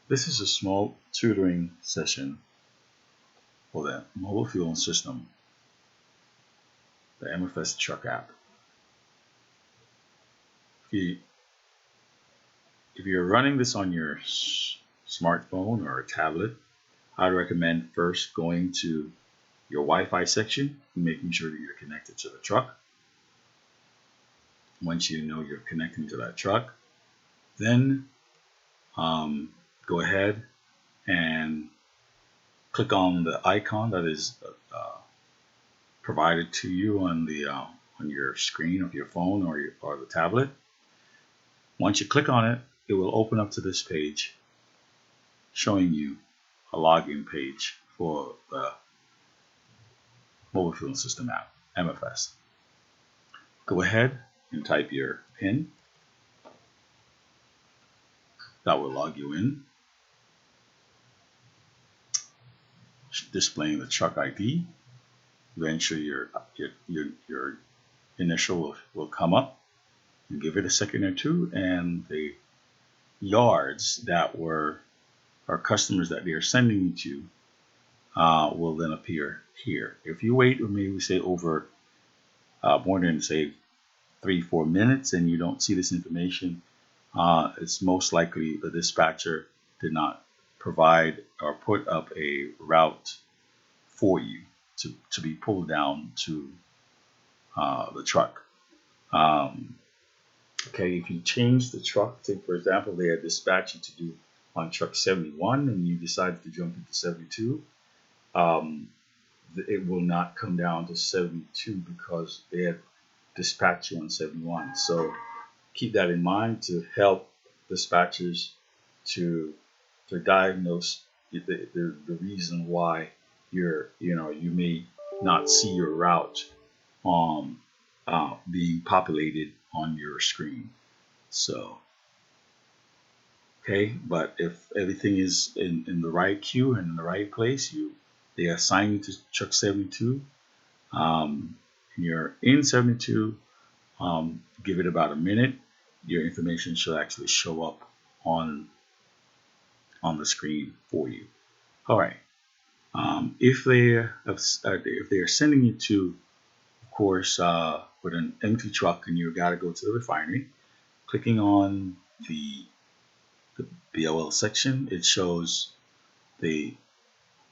This is a small tutoring session for the mobile fueling system, the MFS Truck App. If you're running this on your smartphone or a tablet, I'd recommend first going to your Wi-Fi section and making sure that you're connected to the truck. Once you know you're connecting to that truck, then go ahead and click on the icon that is provided to you on your screen of your phone or the tablet. Once you click on it, it will open up to this page showing you a login page for the mobile fueling system app, MFS. Go ahead and type your PIN. That will log you in, displaying the truck ID. Eventually your initial will come up. You give it a second or two, and the yards that were our customers that they are sending you to will then appear here. If you wait, or maybe say over more than say 3-4 minutes, and you don't see this information, it's most likely the dispatcher did not provide or put up a route for you to be pulled down to the truck. Okay, if you change the truck, say for example they had dispatched you to do on truck 71 and you decided to jump into 72, it will not come down to 72 because they had dispatched you on 71. So keep that in mind to help dispatchers to diagnose the reason why you may not see your route being populated on your screen. So okay, but if everything is in the right queue and in the right place, they assign you to truck 72, and you're in 72, give it about a minute, your information should actually show up on the screen for you. All right. If they are sending you to, of course, with an empty truck and you got to go to the refinery, clicking on the BOL section, it shows the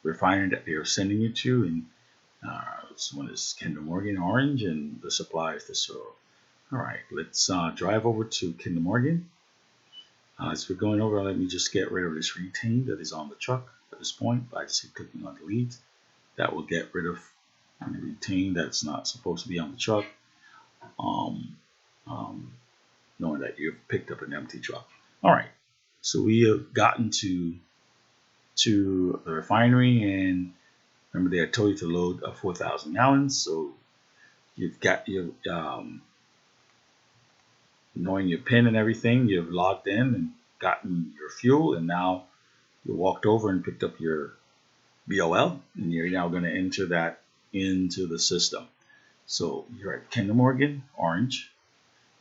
refinery that they are sending you to, and this one is Kinder Morgan orange, and the supply is the Sorrel. All right, let's drive over to Kinder Morgan. As we're going over, let me just get rid of this retain that is on the truck at this point by just clicking on delete. That will get rid of any retain that's not supposed to be on the truck, knowing that you've picked up an empty truck. All right, so we have gotten to the refinery, and remember they had told you to load 4,000 gallons. So you've got your knowing your PIN and everything, you've logged in and gotten your fuel, and now you walked over and picked up your BOL, and you're now going to enter that into the system. So you're at Kinder Morgan orange.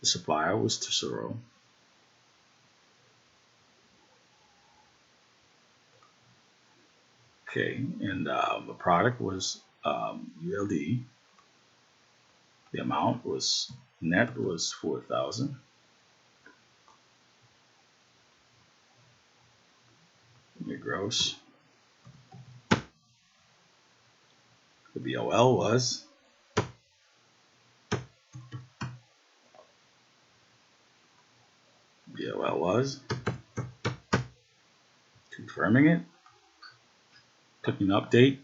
The supplier was Tesoro. Okay, and the product was ULD. The amount was net was 4,000. Your gross. The BOL was confirming it, clicking update.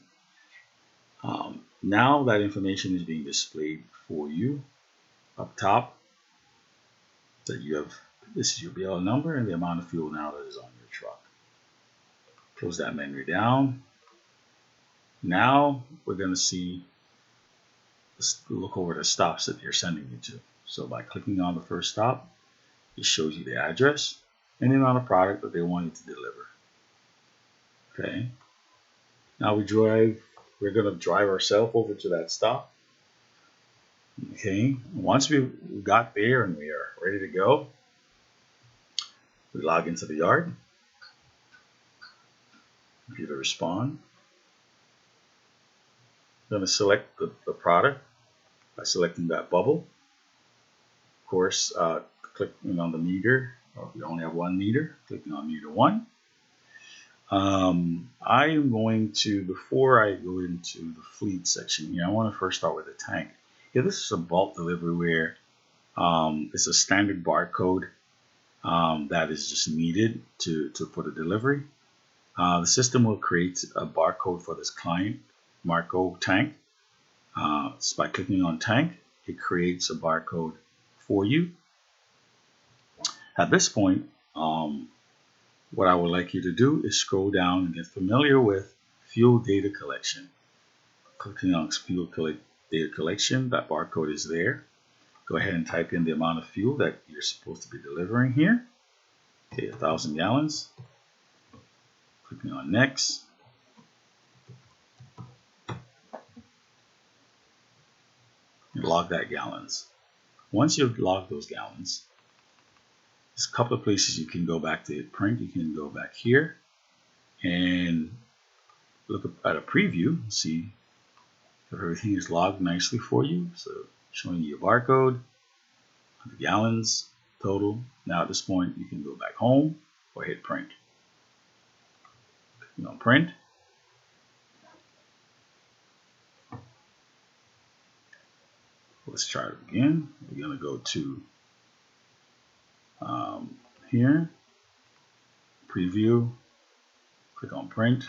Now that information is being displayed for you up top, that you have, this is your BOL number and the amount of fuel now that is on your truck. Close that menu down. Now we're going to see, let's look over the stops that you're sending you to. So by clicking on the first stop, it shows you the address and the amount of product that they want you to deliver. Okay. Now we're going to drive ourselves over to that stop. Okay. Once we got there and we are ready to go, we log into the yard. Computer respond. I'm going to select the product by selecting that bubble. Of course, clicking on the meter, or if you only have 1 meter, clicking on meter 1. I am going to, before I go into the fleet section here, I want to first start with the tank. Yeah, this is a bulk delivery where it's a standard barcode that is just needed for the delivery. The system will create a barcode for this client, Marco tank. So by clicking on tank, it creates a barcode for you. At this point, what I would like you to do is scroll down and get familiar with fuel data collection. Clicking on fuel data collection, that barcode is there. Go ahead and type in the amount of fuel that you're supposed to be delivering here. Okay, 1,000 gallons. Clicking on next. And log that gallons. Once you've logged those gallons, there's a couple of places you can go back to hit print. You can go back here and look at a preview, see if everything is logged nicely for you. So showing you a barcode, the gallons total. Now at this point you can go back home or hit print. Clicking on print. Let's try it again. We're going to go to here, preview, click on print.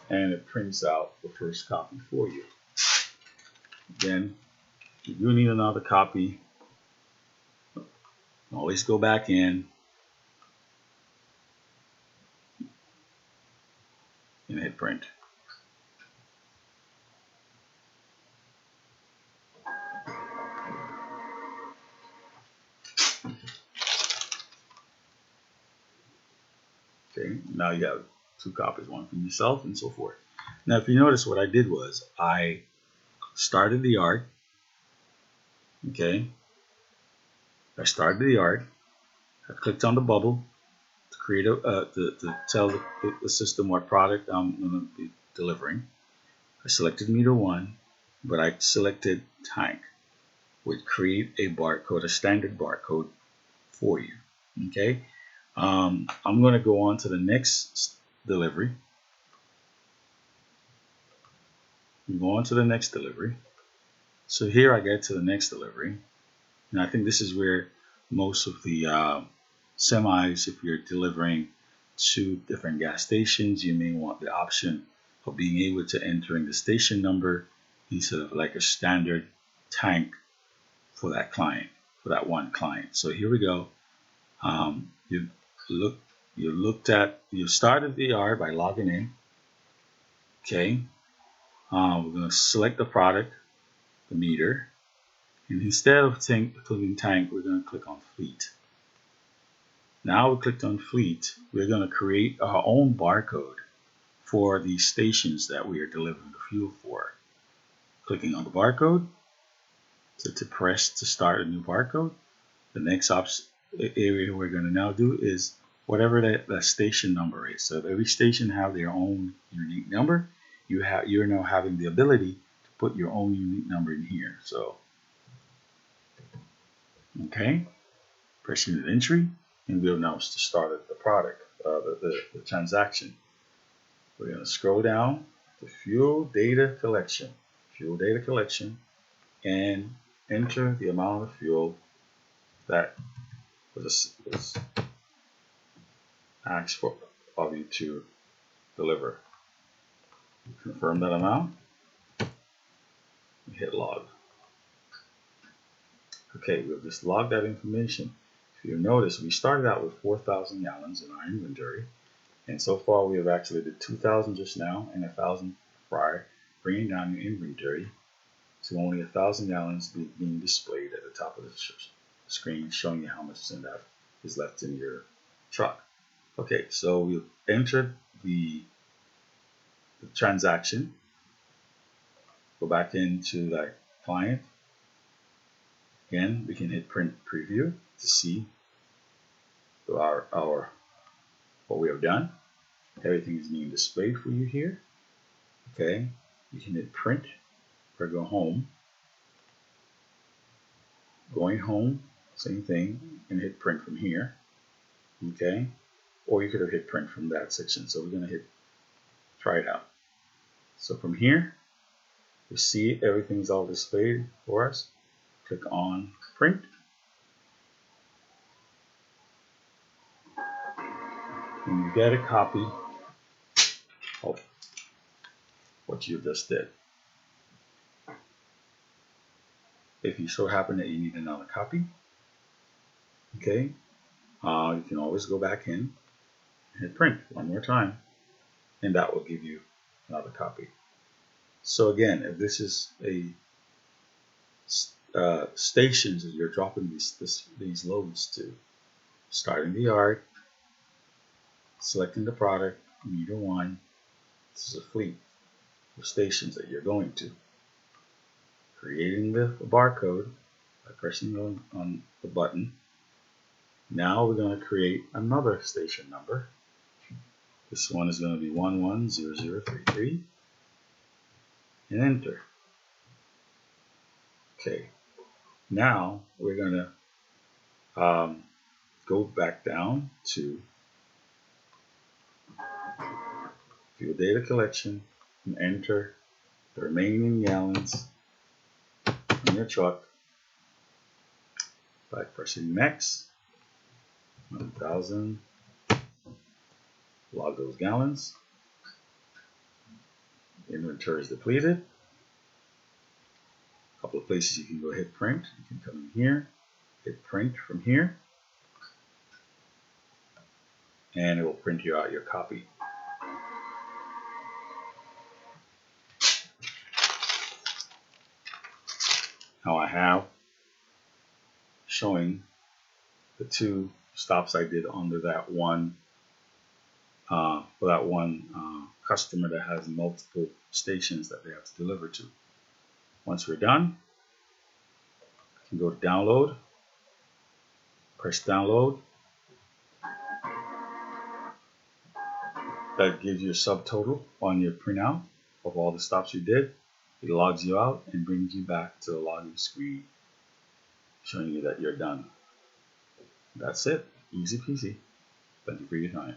And it prints out the first copy for you. Again, if you do need another copy, always go back in and hit print. Okay, now you have 2 copies, one for yourself and so forth. Now if you notice, what I did was I started the art. Okay, I started the art. I clicked on the bubble to create to tell the system what product I'm going to be delivering. I selected meter 1, but I selected tank, would create a barcode, a standard barcode for you. Okay, I'm going to go on to the next delivery. Go on to the next delivery. So here I get to the next delivery, and I think this is where most of the semis, if you're delivering to different gas stations, you may want the option of being able to enter in the station number instead of like a standard tank for that client, for that one client. So here we go. You started the yard by logging in. Okay, we're going to select the product, the meter, and instead of clicking tank, we're going to click on fleet. Now we clicked on fleet, we're going to create our own barcode for the stations that we are delivering the fuel for. Clicking on the barcode, so to press to start a new barcode. The next area we're going to now do is whatever that station number is. So if every station have their own unique number, you're now having the ability to put your own unique number in here. So okay, press unit entry, and we'll now start the product, the transaction. We're going to scroll down to fuel data collection, and enter the amount of fuel that was asked for of you to deliver. Confirm that amount. Hit log. Okay, we'll just log that information. If you notice, we started out with 4,000 gallons in our inventory, and so far we have actually did 2,000 just now and 1,000 prior, bringing down your inventory to only 1,000 gallons being displayed at the top of the screen, showing you how much is left in your truck. Okay, so we've entered the transaction. Go back into that client. Again, we can hit print preview to see So our what we have done, everything is being displayed for you here. Okay, you can hit print or go home. Going home, same thing, and hit print from here. Okay, or you could have hit print from that section. So we're going to hit try it out. So from here, you see everything's all displayed for us. Click on print. And you get a copy of what you just did. If you so happen that you need another copy, okay, you can always go back in and hit print one more time, and that will give you another copy. So again, if this is a stations that you're dropping these loads to, starting the yard, selecting the product, meter 1, this is a fleet of stations that you're going to. Creating the barcode by pressing on the button. Now we're going to create another station number. This one is going to be 110033 and enter. Okay, now we're going to go back down to fuel data collection and enter the remaining gallons in your truck by pressing next. 1,000. Log those gallons. Inventory is depleted. A couple of places you can go hit print. You can come in here, hit print from here, and it will print you out your copy. Now I have showing the 2 stops I did under that one customer that has multiple stations that they have to deliver to. Once we're done, you can go to download, press download. That gives you a subtotal on your printout of all the stops you did. It logs you out and brings you back to the login screen, showing you that you're done. That's it. Easy peasy. Thank you for your time.